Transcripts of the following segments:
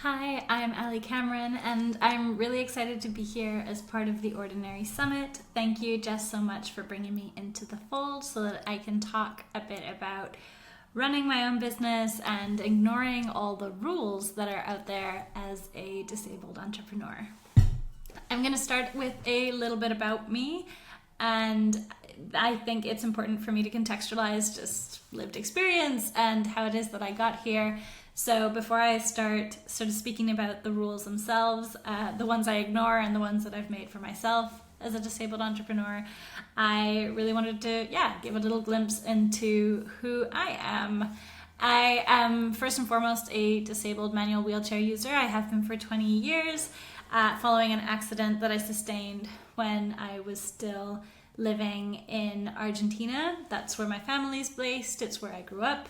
Hi, I'm Ali Cameron, and I'm really excited to be here as part of the Ordinary Summit. Thank you, Jess, so much for bringing me into the fold so that I can talk a bit about running my own business and ignoring all the rules that are out there as a disabled entrepreneur. I'm going to start with a little bit about me, and I think it's important for me to contextualize just lived experience and how it is that I got here. So before I start sort of speaking about the rules themselves, the ones I ignore and the ones that I've made for myself as a disabled entrepreneur, I really wanted to, give a little glimpse into who I am. I am first and foremost a disabled manual wheelchair user. I have been for 20 years, following an accident that I sustained when I was still living in Argentina. That's where my family's based. It's where I grew up.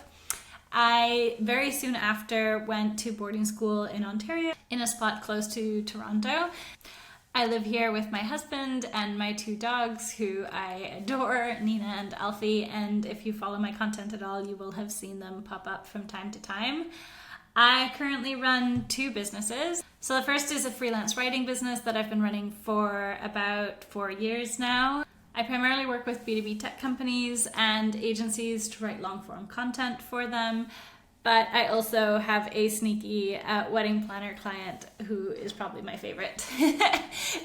I very soon after went to boarding school in Ontario in a spot close to Toronto. I live here with my husband and my two dogs who I adore, Nina and Alfie, and if you follow my content at all, you will have seen them pop up from time to time. I currently run two businesses. So the first is a freelance writing business that I've been running for about 4 years now. I primarily work with B2B tech companies and agencies to write long-form content for them, but I also have a sneaky wedding planner client who is probably my favorite,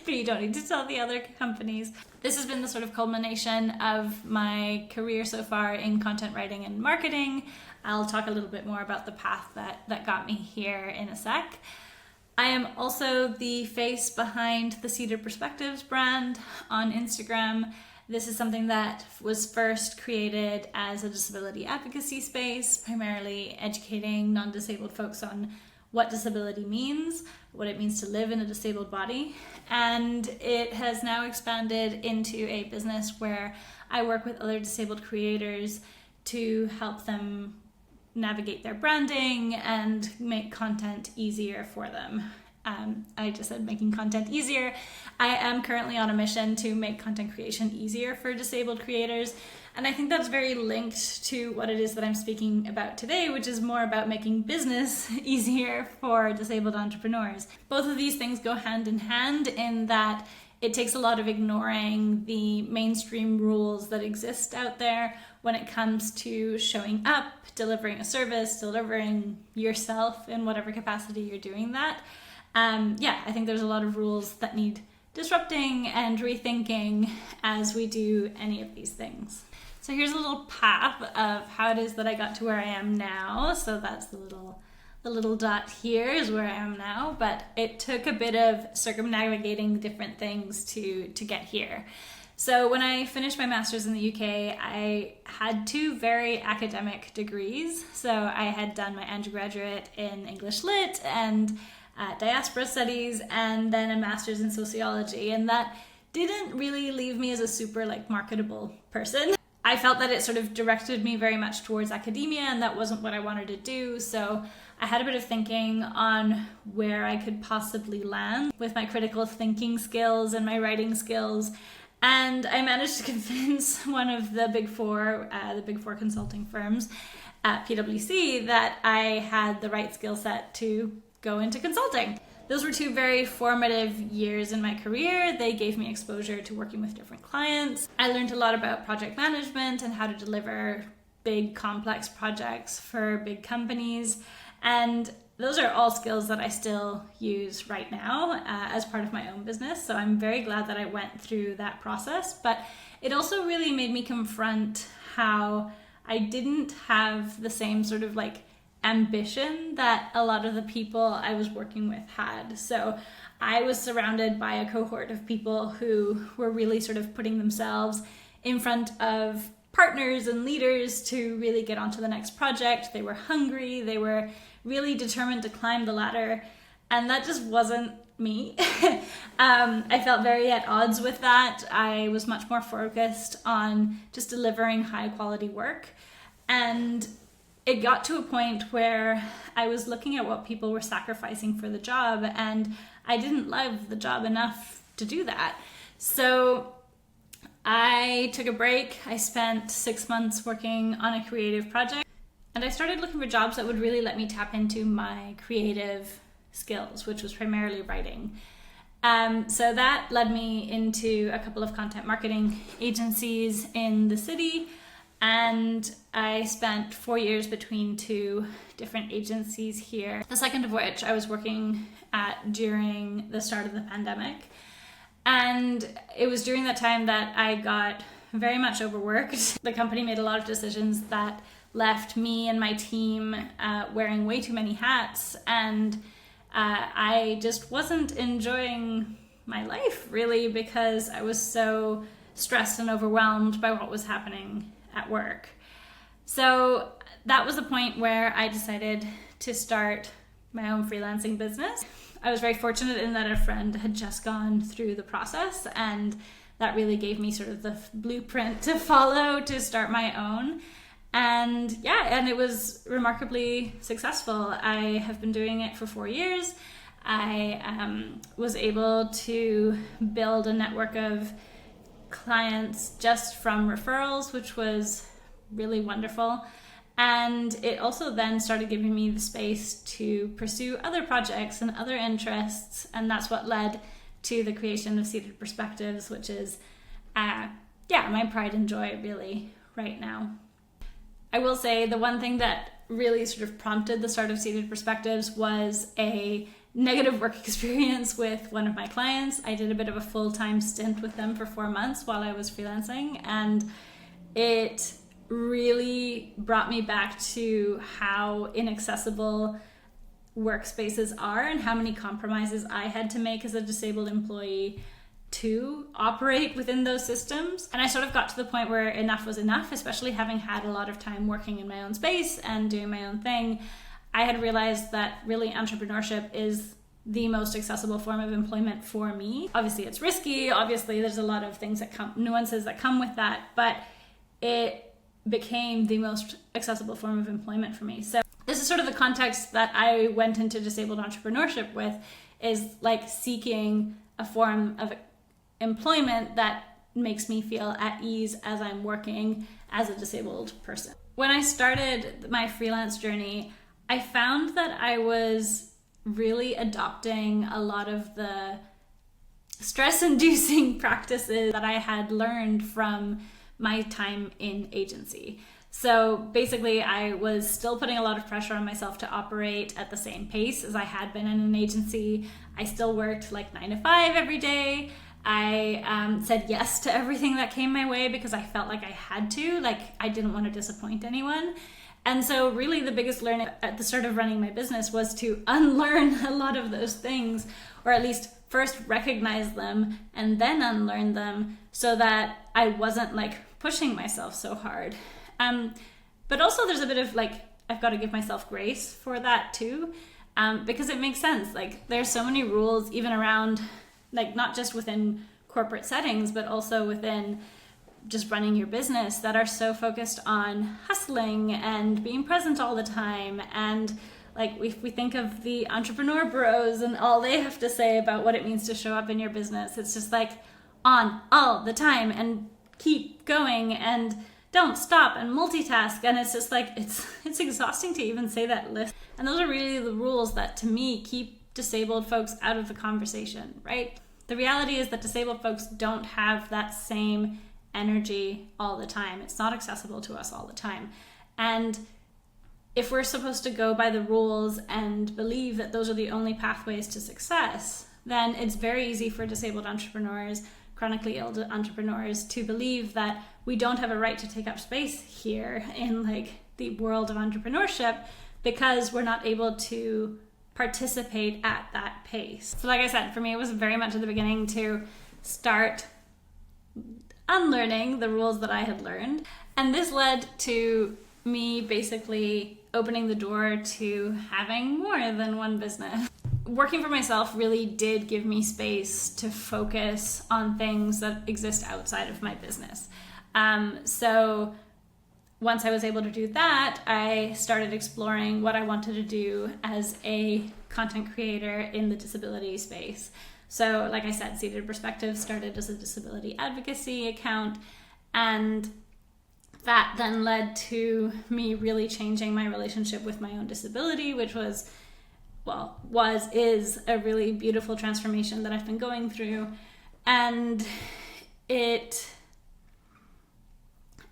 but you don't need to tell the other companies. This has been the sort of culmination of my career so far in content writing and marketing. I'll talk a little bit more about the path that got me here in a sec. I am also the face behind the Cedar Perspectives brand on Instagram. This is something that was first created as a disability advocacy space, primarily educating non-disabled folks on what disability means, what it means to live in a disabled body. And it has now expanded into a business where I work with other disabled creators to help them navigate their branding and make content easier for them. I just said making content easier. I am currently on a mission to make content creation easier for disabled creators. And I think that's very linked to what it is that I'm speaking about today, which is more about making business easier for disabled entrepreneurs. Both of these things go hand in hand in that it takes a lot of ignoring the mainstream rules that exist out there when it comes to showing up, delivering a service, delivering yourself in whatever capacity you're doing that. I think there's a lot of rules that need disrupting and rethinking as we do any of these things. So here's a little path of how it is that I got to where I am now. So that's the little dot here is where I am now, but it took a bit of circumnavigating different things to get here. So when I finished my master's in the UK, I had two very academic degrees. So I had done my undergraduate in English Lit and diaspora studies, and then a master's in sociology. And that didn't really leave me as a super marketable person. I felt that it sort of directed me very much towards academia, and that wasn't what I wanted to do. So I had a bit of thinking on where I could possibly land with my critical thinking skills and my writing skills. And I managed to convince one of the big four consulting firms at PwC that I had the right skill set to go into consulting. Those were two very formative years in my career. They gave me exposure to working with different clients. I learned a lot about project management and how to deliver big, complex projects for big companies. And those are all skills that I still use right now as part of my own business. So I'm very glad that I went through that process. But it also really made me confront how I didn't have the same sort of ambition that a lot of the people I was working with had. So I was surrounded by a cohort of people who were really sort of putting themselves in front of partners and leaders to really get onto the next project. They were hungry. They were really determined to climb the ladder. And that just wasn't me. I felt very at odds with that. I was much more focused on just delivering high quality work. And it got to a point where I was looking at what people were sacrificing for the job, and I didn't love the job enough to do that. So I took a break. I spent 6 months working on a creative project, and I started looking for jobs that would really let me tap into my creative skills, which was primarily writing. So that led me into a couple of content marketing agencies in the city, and I spent 4 years between 2 different agencies here, the second of which I was working at during the start of the pandemic. And it was during that time that I got very much overworked. The company made a lot of decisions that left me and my team wearing way too many hats, and I just wasn't enjoying my life really, because I was so stressed and overwhelmed by what was happening at work. So that was the point where I decided to start my own freelancing business. I was very fortunate in that a friend had just gone through the process, and that really gave me sort of the blueprint to follow to start my own. And it was remarkably successful. I have been doing it for 4 years. I was able to build a network of clients just from referrals, which was really wonderful. And it also then started giving me the space to pursue other projects and other interests. And that's what led to the creation of Seated Perspectives, which is, my pride and joy really right now. I will say the one thing that really sort of prompted the start of Seated Perspectives was a negative work experience with one of my clients. I did a bit of a full-time stint with them for 4 months while I was freelancing, and it really brought me back to how inaccessible workspaces are and how many compromises I had to make as a disabled employee to operate within those systems. And I sort of got to the point where enough was enough, especially having had a lot of time working in my own space and doing my own thing. I had realized that really entrepreneurship is the most accessible form of employment for me. Obviously it's risky, obviously there's a lot of things nuances that come with that, but it became the most accessible form of employment for me. So this is sort of the context that I went into disabled entrepreneurship with, is like seeking a form of employment that makes me feel at ease as I'm working as a disabled person. When I started my freelance journey, I found that I was really adopting a lot of the stress-inducing practices that I had learned from my time in agency. So basically, I was still putting a lot of pressure on myself to operate at the same pace as I had been in an agency. I still worked like 9 to 5 every day. I said yes to everything that came my way because I felt like I had to, like I didn't want to disappoint anyone. And so really the biggest learning at the start of running my business was to unlearn a lot of those things, or at least first recognize them and then unlearn them, so that I wasn't like pushing myself so hard. But also there's a bit of like, I've got to give myself grace for that too, because it makes sense. Like there's so many rules even around, like not just within corporate settings, but also within just running your business, that are so focused on hustling and being present all the time. And like if we think of the entrepreneur bros and all they have to say about what it means to show up in your business, it's just like on all the time and keep going and don't stop and multitask. And it's just like, it's exhausting to even say that list. And those are really the rules that to me keep disabled folks out of the conversation, right? The reality is that disabled folks don't have that same energy all the time. It's not accessible to us all the time. And if we're supposed to go by the rules and believe that those are the only pathways to success, then it's very easy for disabled entrepreneurs, chronically ill entrepreneurs, to believe that we don't have a right to take up space here in like the world of entrepreneurship because we're not able to participate at that pace. So like I said, for me, it was very much at the beginning to start unlearning the rules that I had learned. And this led to me basically opening the door to having more than one business. Working for myself really did give me space to focus on things that exist outside of my business. So once I was able to do that, I started exploring what I wanted to do as a content creator in the disability space. So like I said, Seated Perspectives started as a disability advocacy account, and that then led to me really changing my relationship with my own disability, which was is a really beautiful transformation that I've been going through. And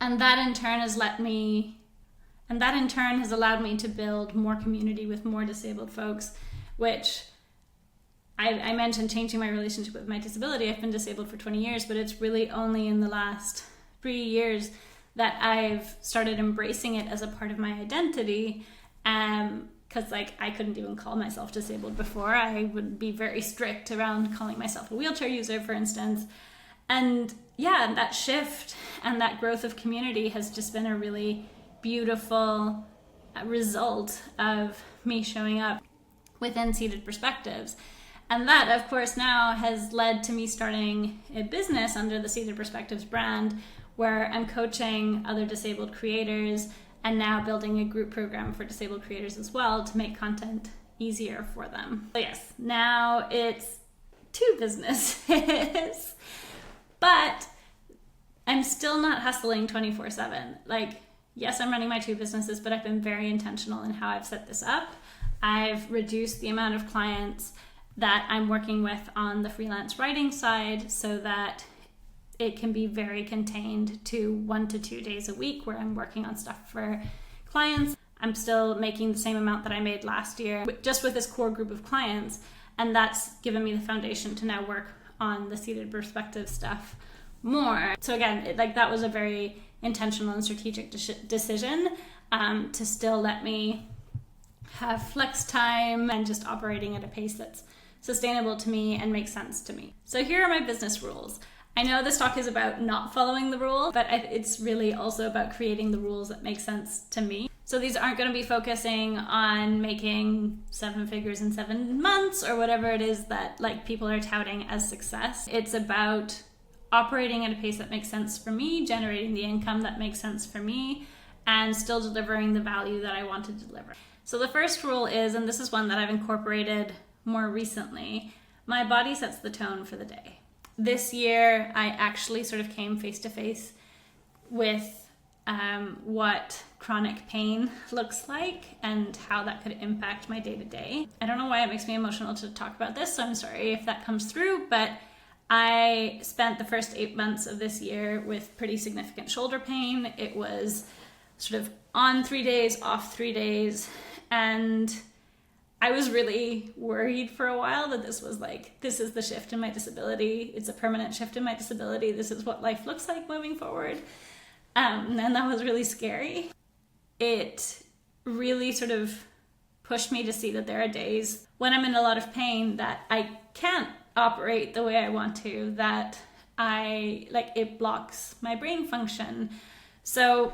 that in turn has allowed me to build more community with more disabled folks, which I mentioned changing my relationship with my disability. I've been disabled for 20 years, but it's really only in the last 3 years that I've started embracing it as a part of my identity. Because I couldn't even call myself disabled before. I would be very strict around calling myself a wheelchair user, for instance. And yeah, that shift and that growth of community has just been a really beautiful result of me showing up within Seated Perspectives. And that, of course, now has led to me starting a business under the Seated Perspectives brand, where I'm coaching other disabled creators and now building a group program for disabled creators as well to make content easier for them. So yes, now it's 2 businesses, but I'm still not hustling 24/7. Yes, I'm running my 2 businesses, but I've been very intentional in how I've set this up. I've reduced the amount of clients that I'm working with on the freelance writing side so that it can be very contained to 1 to 2 days a week where I'm working on stuff for clients. I'm still making the same amount that I made last year, just with this core group of clients. And that's given me the foundation to now work on the Seated Perspective stuff more. So again, that was a very intentional and strategic decision to still let me have flex time and just operating at a pace that's sustainable to me and makes sense to me. So here are my business rules. I know this talk is about not following the rules, but it's really also about creating the rules that make sense to me. So these aren't going to be focusing on making 7 figures in 7 months or whatever it is that people are touting as success. It's about operating at a pace that makes sense for me, generating the income that makes sense for me, and still delivering the value that I want to deliver. So the first rule is, and this is one that I've incorporated more recently, my body sets the tone for the day. This year, I actually sort of came face to face with what chronic pain looks like and how that could impact my day to day. I don't know why it makes me emotional to talk about this, so I'm sorry if that comes through, but I spent the first 8 months of this year with pretty significant shoulder pain. It was sort of on 3 days, off 3 days, and I was really worried for a while that this was this is the shift in my disability. It's a permanent shift in my disability. This is what life looks like moving forward. And that was really scary. It really sort of pushed me to see that there are days when I'm in a lot of pain that I can't operate the way I want to, that it blocks my brain function. So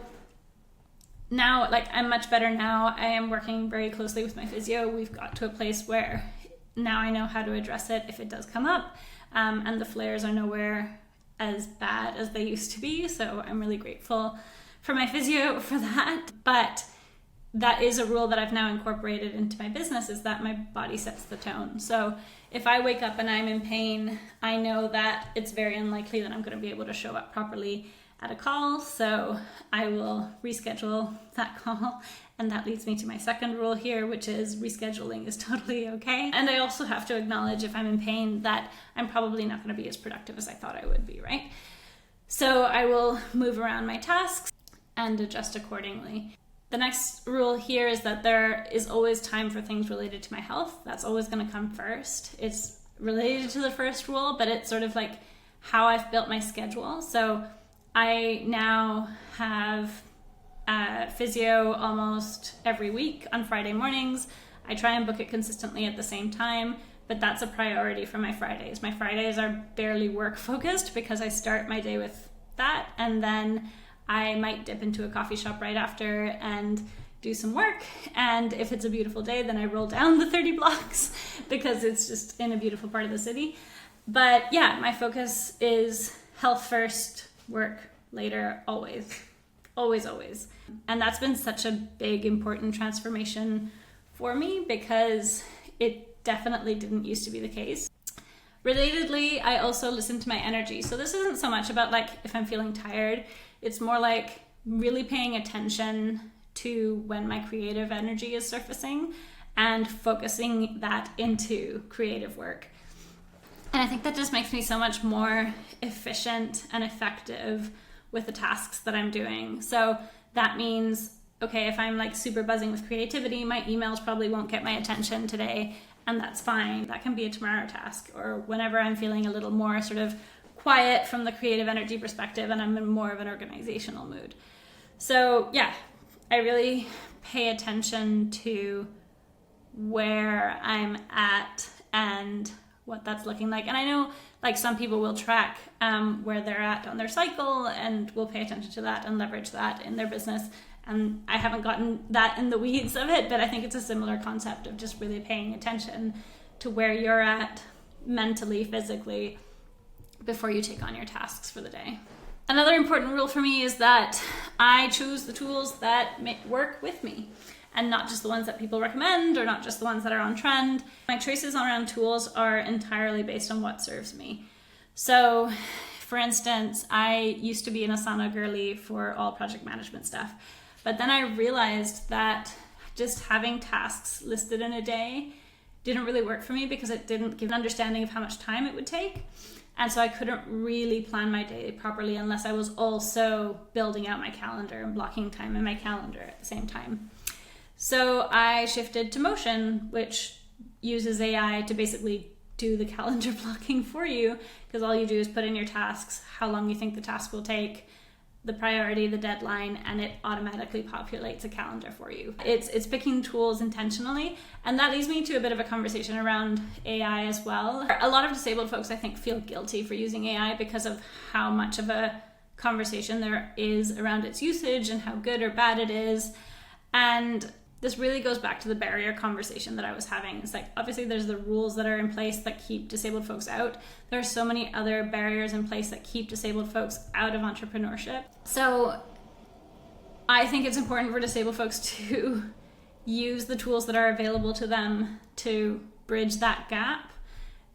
now, I'm much better now. I am working very closely with my physio. We've got to a place where now I know how to address it if it does come up. And the flares are nowhere as bad as they used to be. So I'm really grateful for my physio for that. But that is a rule that I've now incorporated into my business, is that my body sets the tone. So if I wake up and I'm in pain, I know that it's very unlikely that I'm going to be able to show up properly at a call, so I will reschedule that call. And that leads me to my second rule here, which is rescheduling is totally okay. And I also have to acknowledge, if I'm in pain, that I'm probably not going to be as productive as I thought I would be, right? So I will move around my tasks and adjust accordingly. The next rule here is that there is always time for things related to my health. That's always going to come first. It's related to the first rule, but it's sort of how I've built my schedule. So I now have physio almost every week on Friday mornings. I try and book it consistently at the same time, but that's a priority for my Fridays. My Fridays are barely work focused because I start my day with that, and then I might dip into a coffee shop right after and do some work. And if it's a beautiful day, then I roll down the 30 blocks because it's just in a beautiful part of the city. But yeah, my focus is health first, work later, always. And that's been such a big, important transformation for me because it definitely didn't used to be the case. Relatedly, I also listen to my energy. So this isn't so much about if I'm feeling tired. It's more really paying attention to when my creative energy is surfacing and focusing that into creative work. And I think that just makes me so much more efficient and effective with the tasks that I'm doing. So that means, okay, if I'm like super buzzing with creativity, my emails probably won't get my attention today, and that's fine. That can be a tomorrow task. Or whenever I'm feeling a little more sort of quiet from the creative energy perspective and I'm in more of an organizational mood. So yeah, I really pay attention to where I'm at and what that's looking like. And I know like some people will track where they're at on their cycle and will pay attention to that and leverage that in their business. And I haven't gotten that in the weeds of it, but I think it's a similar concept of just really paying attention to where you're at mentally, physically, before you take on your tasks for the day. Another important rule for me is that I choose the tools that work with me, and not just the ones that people recommend or not just the ones that are on trend. My choices around tools are entirely based on what serves me. So, for instance, I used to be an Asana girly for all project management stuff, but then I realized that just having tasks listed in a day didn't really work for me because it didn't give an understanding of how much time it would take. And so I couldn't really plan my day properly unless I was also building out my calendar and blocking time in my calendar at the same time. So I shifted to Motion, which uses AI to basically do the calendar blocking for you, because all you do is put in your tasks, how long you think the task will take, the priority, the deadline, and it automatically populates a calendar for you. It's picking tools intentionally, and that leads me to a bit of a conversation around AI as well. A lot of disabled folks, I think, feel guilty for using AI because of how much of a conversation there is around its usage and how good or bad it is. And this really goes back to the barrier conversation that I was having. It's like, obviously there's the rules that are in place that keep disabled folks out. There are so many other barriers in place that keep disabled folks out of entrepreneurship. So I think it's important for disabled folks to use the tools that are available to them to bridge that gap.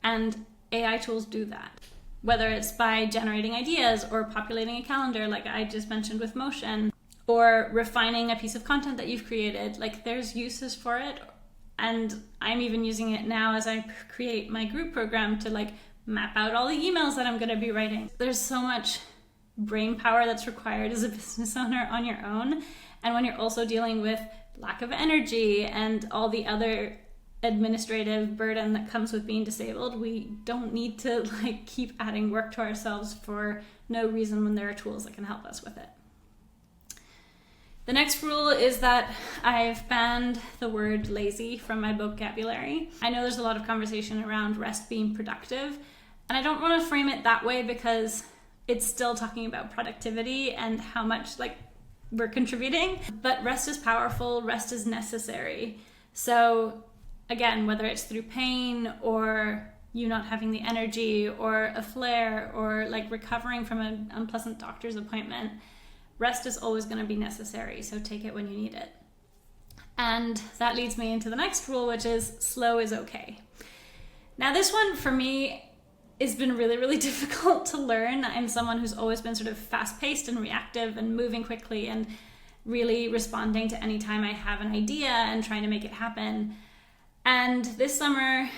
And AI tools do that. Whether it's by generating ideas or populating a calendar, like I just mentioned with Motion, or refining a piece of content that you've created, like there's uses for it. And I'm even using it now as I create my group program to like map out all the emails that I'm going to be writing. There's so much brain power that's required as a business owner on your own. And when you're also dealing with lack of energy and all the other administrative burden that comes with being disabled, we don't need to like keep adding work to ourselves for no reason when there are tools that can help us with it. The next rule is that I've banned the word lazy from my vocabulary. I know there's a lot of conversation around rest being productive, and I don't want to frame it that way because it's still talking about productivity and how much like we're contributing, but rest is powerful, rest is necessary. So again, whether it's through pain or you not having the energy or a flare or like recovering from an unpleasant doctor's appointment, rest is always going to be necessary, so take it when you need it. And that leads me into the next rule, which is slow is okay. Now this one for me has been really, really difficult to learn. I'm someone who's always been sort of fast-paced and reactive and moving quickly and really responding to any time I have an idea and trying to make it happen. And this summer,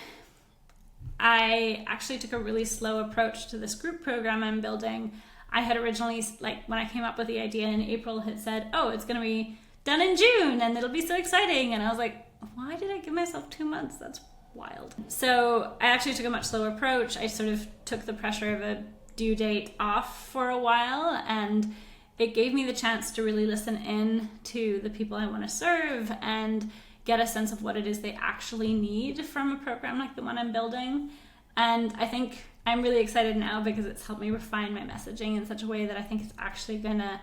I actually took a really slow approach to this group program I'm building. I had originally, like when I came up with the idea in April, had said, oh, it's going to be done in June and it'll be so exciting. And I was like, why did I give myself 2 months? That's wild. So I actually took a much slower approach. I sort of took the pressure of a due date off for a while, and it gave me the chance to really listen in to the people I want to serve and get a sense of what it is they actually need from a program like the one I'm building. And I think I'm really excited now because it's helped me refine my messaging in such a way that I think it's actually gonna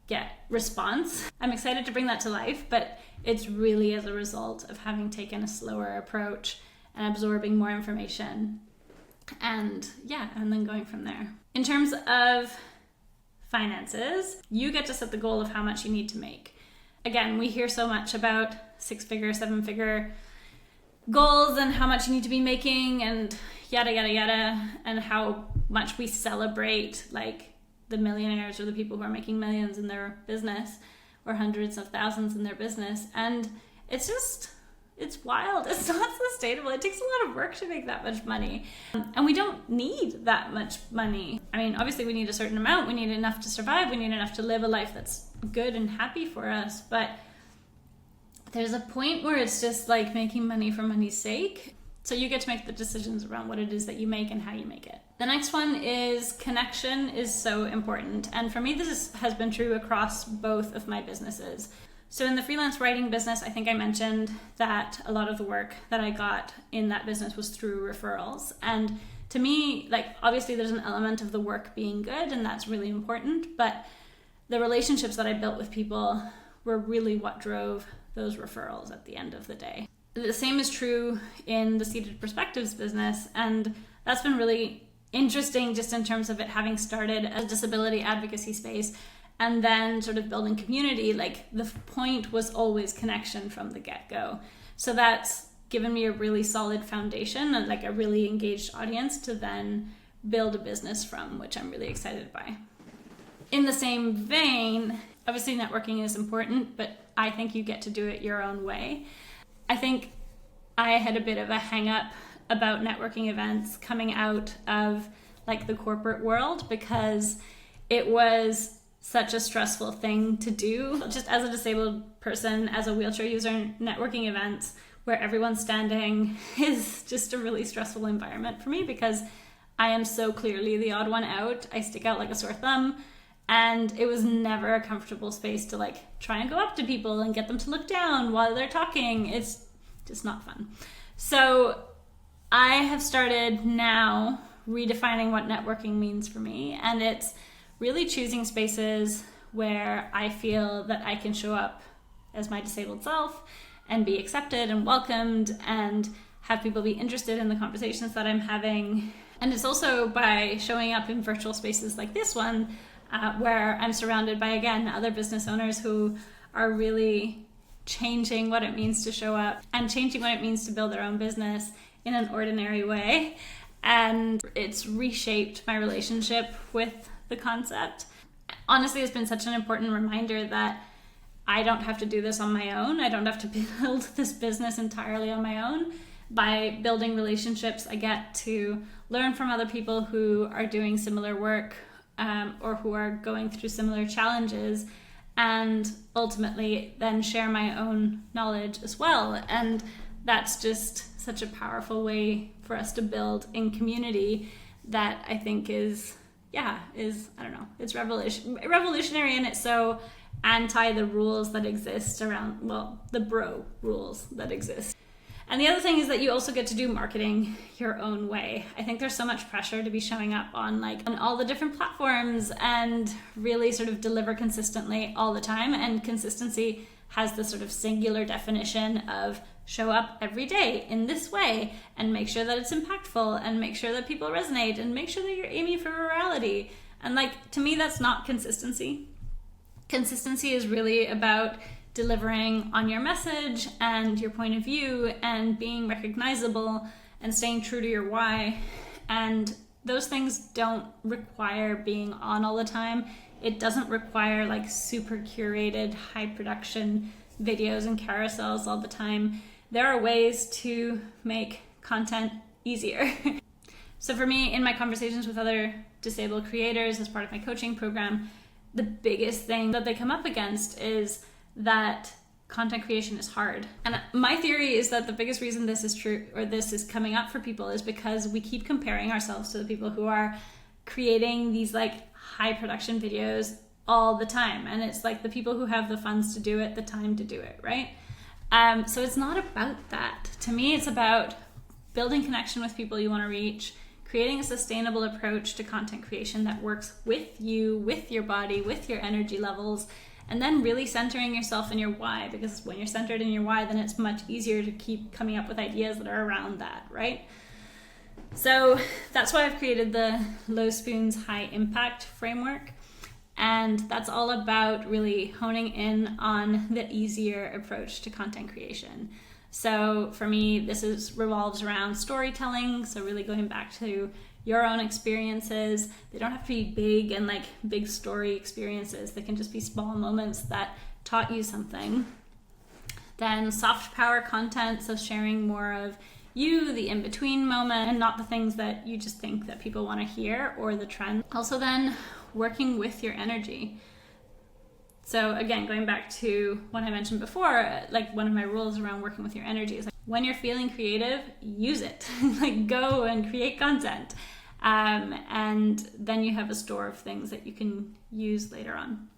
get response. I'm excited to bring that to life, but it's really as a result of having taken a slower approach and absorbing more information and then going from there. In terms of finances, you get to set the goal of how much you need to make. Again, we hear so much about 6-figure, 7-figure goals and how much you need to be making and yada, yada, yada, and how much we celebrate like the millionaires or the people who are making millions in their business or hundreds of thousands in their business. And it's it's wild. It's not sustainable. It takes a lot of work to make that much money. And we don't need that much money. I mean, obviously we need a certain amount. We need enough to survive. We need enough to live a life that's good and happy for us. But there's a point where it's just like making money for money's sake. So you get to make the decisions around what it is that you make and how you make it. The next one is connection is so important. And for me, this has been true across both of my businesses. So in the freelance writing business, I think I mentioned that a lot of the work that I got in that business was through referrals. And to me, like, obviously there's an element of the work being good, and that's really important, but the relationships that I built with people were really what drove those referrals at the end of the day. The same is true in the Seated Perspectives business, and that's been really interesting just in terms of it having started a disability advocacy space and then sort of building community. Like, the point was always connection from the get-go. So that's given me a really solid foundation and like a really engaged audience to then build a business from, which I'm really excited by. In the same vein, obviously networking is important, but I think you get to do it your own way. I think I had a bit of a hang up about networking events coming out of like the corporate world because it was such a stressful thing to do. Just as a disabled person, as a wheelchair user, networking events where everyone's standing is just a really stressful environment for me because I am so clearly the odd one out. I stick out like a sore thumb, and it was never a comfortable space to like try and go up to people and get them to look down while they're talking. It's just not fun. So I have started now redefining what networking means for me, and it's really choosing spaces where I feel that I can show up as my disabled self and be accepted and welcomed and have people be interested in the conversations that I'm having. And it's also by showing up in virtual spaces like this one, where I'm surrounded by, again, other business owners who are really changing what it means to show up and changing what it means to build their own business in an ordinary way. And it's reshaped my relationship with the concept. Honestly, it's been such an important reminder that I don't have to do this on my own. I don't have to build this business entirely on my own. By building relationships, I get to learn from other people who are doing similar work or who are going through similar challenges, and ultimately then share my own knowledge as well. And that's just such a powerful way for us to build in community that I think is I don't know, it's revolutionary, and it's so anti the rules that exist around, well, the bro rules that exist. And the other thing is that you also get to do marketing your own way. I think there's so much pressure to be showing up on all the different platforms and really sort of deliver consistently all the time. And consistency has this sort of singular definition of show up every day in this way and make sure that it's impactful and make sure that people resonate and make sure that you're aiming for virality. And to me, that's not consistency. Consistency is really about delivering on your message and your point of view and being recognizable and staying true to your why. And those things don't require being on all the time. It doesn't require super curated, high production videos and carousels all the time. There are ways to make content easier. So for me, in my conversations with other disabled creators as part of my coaching program, the biggest thing that they come up against is that content creation is hard. And my theory is that the biggest reason this is true, or this is coming up for people, is because we keep comparing ourselves to the people who are creating these high production videos all the time. And it's the people who have the funds to do it, the time to do it, right? So it's not about that. To me, it's about building connection with people you want to reach, creating a sustainable approach to content creation that works with you, with your body, with your energy levels, and then really centering yourself in your why, because when you're centered in your why, then it's much easier to keep coming up with ideas that are around that, right? So that's why I've created the Low Spoons High Impact framework. And that's all about really honing in on the easier approach to content creation. So for me, this revolves around storytelling. So really going back to your own experiences. They don't have to be big and big story experiences. They can just be small moments that taught you something. Then soft power content, so sharing more of you, the in-between moment, and not the things that you just think that people want to hear or the trend. Also then working with your energy. So again, going back to what I mentioned before, like one of my rules around working with your energy is like, when you're feeling creative, use it. Like go and create content. And then you have a store of things that you can use later on.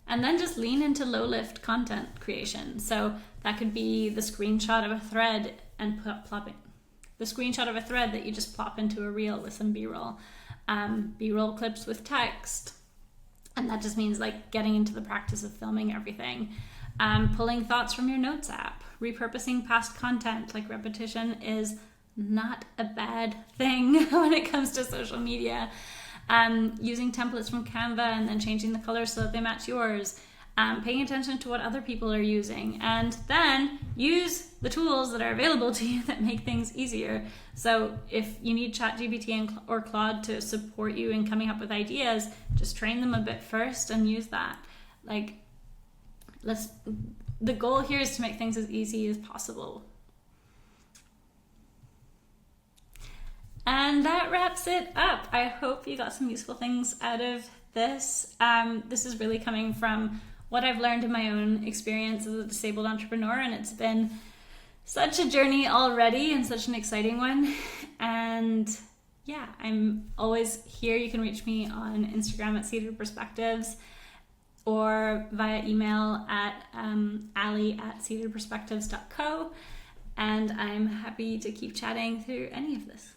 And then just lean into low lift content creation. So that could be the screenshot of a thread and the screenshot of a thread that you just plop into a reel with some B-roll. B-roll clips with text. And that just means like getting into the practice of filming everything. Pulling thoughts from your notes app. Repurposing past content. Like repetition is not a bad thing when it comes to social media. Using templates from Canva and then changing the colors so that they match yours, paying attention to what other people are using, and then use the tools that are available to you that make things easier. So if you need ChatGPT or Claude to support you in coming up with ideas, just train them a bit first and use that. Like, the goal here is to make things as easy as possible. And that wraps it up. I hope you got some useful things out of this. This is really coming from what I've learned in my own experience as a disabled entrepreneur, and it's been such a journey already and such an exciting one. And yeah, I'm always here. You can reach me on Instagram at Seated Perspectives or via email at ali@seatedperspectives.co. And I'm happy to keep chatting through any of this.